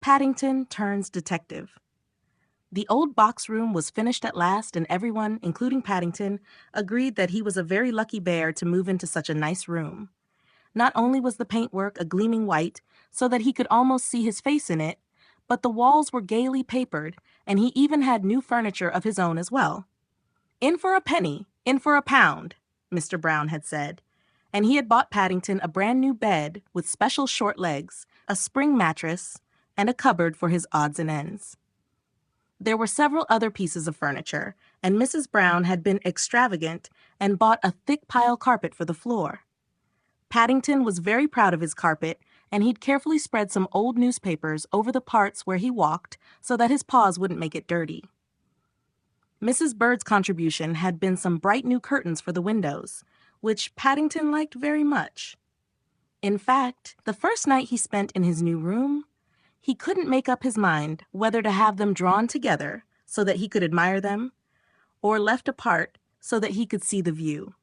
Paddington turns detective. The old box room was finished at last, and everyone, including Paddington, agreed that he was a very lucky bear to move into such a nice room. Not only was the paintwork a gleaming white, so that he could almost see his face in it, but the walls were gaily papered, and he even had new furniture of his own as well. "In for a penny, in for a pound," Mr. Brown had said, and he had bought Paddington a brand new bed with special short legs, a spring mattress, and a cupboard for his odds and ends. There were several other pieces of furniture, and Mrs. Brown had been extravagant and bought a thick pile carpet for the floor. Paddington was very proud of his carpet, and he'd carefully spread some old newspapers over the parts where he walked so that his paws wouldn't make it dirty. Mrs. Bird's contribution had been some bright new curtains for the windows, which Paddington liked very much. In fact, the first night he spent in his new room, he couldn't make up his mind whether to have them drawn together so that he could admire them, or left apart so that he could see the view.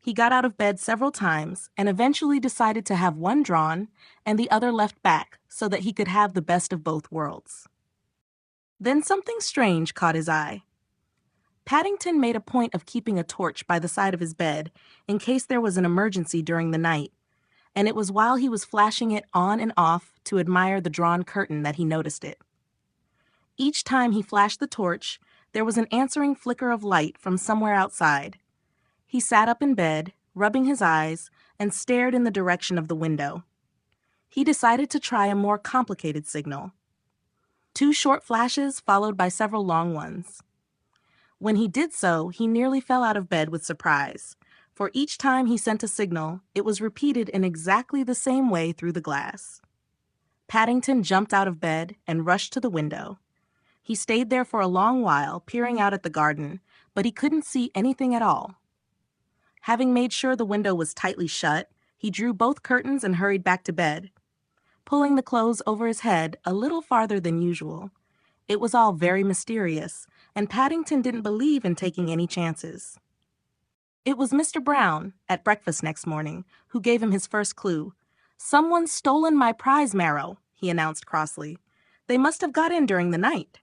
He got out of bed several times and eventually decided to have one drawn and the other left back so that he could have the best of both worlds. Then something strange caught his eye. Paddington made a point of keeping a torch by the side of his bed in case there was an emergency during the night, and it was while he was flashing it on and off to admire the drawn curtain that he noticed it. Each time he flashed the torch, there was an answering flicker of light from somewhere outside. He sat up in bed, rubbing his eyes, and stared in the direction of the window. He decided to try a more complicated signal. 2 short flashes followed by several long ones. When he did so, he nearly fell out of bed with surprise, for each time he sent a signal, it was repeated in exactly the same way through the glass. Paddington jumped out of bed and rushed to the window. He stayed there for a long while, peering out at the garden, but he couldn't see anything at all. Having made sure the window was tightly shut, he drew both curtains and hurried back to bed, pulling the clothes over his head a little farther than usual. It was all very mysterious, and Paddington didn't believe in taking any chances. It was Mr. Brown, at breakfast next morning, who gave him his first clue. "Someone's stolen my prize marrow," he announced crossly. "They must have got in during the night."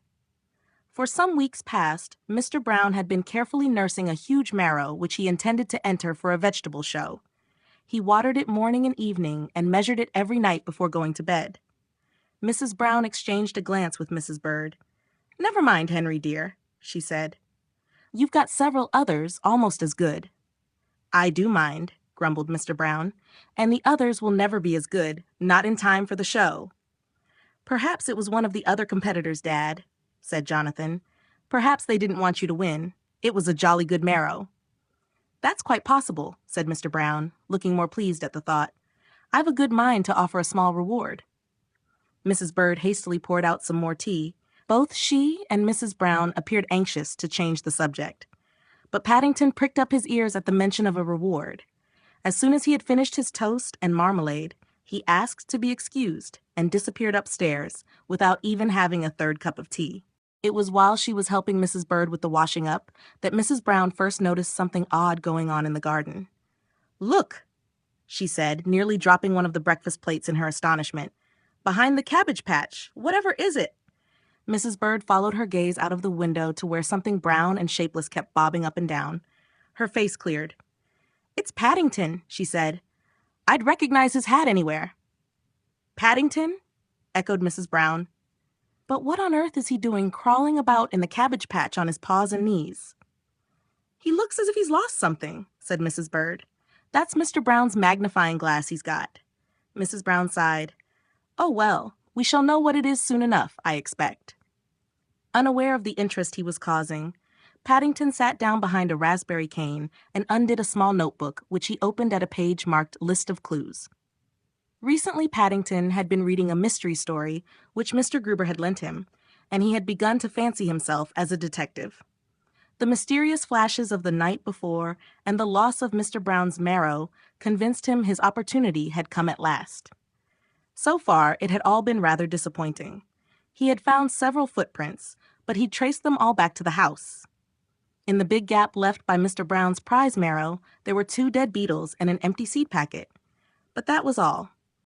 For some weeks past, Mr. Brown had been carefully nursing a huge marrow which he intended to enter for a vegetable show. He watered it morning and evening and measured it every night before going to bed. Mrs. Brown exchanged a glance with Mrs. Bird. "Never mind, Henry dear," she said. "You've got several others almost as good." "I do mind," grumbled Mr. Brown, "and the others will never be as good, not in time for the show." "Perhaps it was one of the other competitors, Dad," said Jonathan. "Perhaps they didn't want you to win. It was a jolly good marrow." "That's quite possible," said Mr. Brown, looking more pleased at the thought. "I've a good mind to offer a small reward." Mrs. Bird hastily poured out some more tea. Both she and Mrs. Brown appeared anxious to change the subject. But Paddington pricked up his ears at the mention of a reward. As soon as he had finished his toast and marmalade, he asked to be excused and disappeared upstairs without even having a third cup of tea. It was while she was helping Mrs. Bird with the washing up that Mrs. Brown first noticed something odd going on in the garden. "Look," she said, nearly dropping one of the breakfast plates in her astonishment. "Behind the cabbage patch. Whatever is it?" Mrs. Bird followed her gaze out of the window to where something brown and shapeless kept bobbing up and down. Her face cleared. "It's Paddington," she said. "I'd recognize his hat anywhere." "Paddington?" echoed Mrs. Brown. "But what on earth is he doing crawling about in the cabbage patch on his paws and knees?" "He looks as if he's lost something," said Mrs. Bird. "That's Mr. Brown's magnifying glass he's got." Mrs. Brown sighed. "Oh, well, we shall know what it is soon enough, I expect." Unaware of the interest he was causing, Paddington sat down behind a raspberry cane and undid a small notebook, which he opened at a page marked List of Clues. Recently, Paddington had been reading a mystery story which Mr. Gruber had lent him, and he had begun to fancy himself as a detective. The mysterious flashes of the night before and the loss of Mr. Brown's marrow convinced him his opportunity had come at last. So far, it had all been rather disappointing. He had found several footprints, but he'd traced them all back to the house. In the big gap left by Mr. Brown's prize marrow, there were 2 dead beetles and an empty seed packet. But that was all.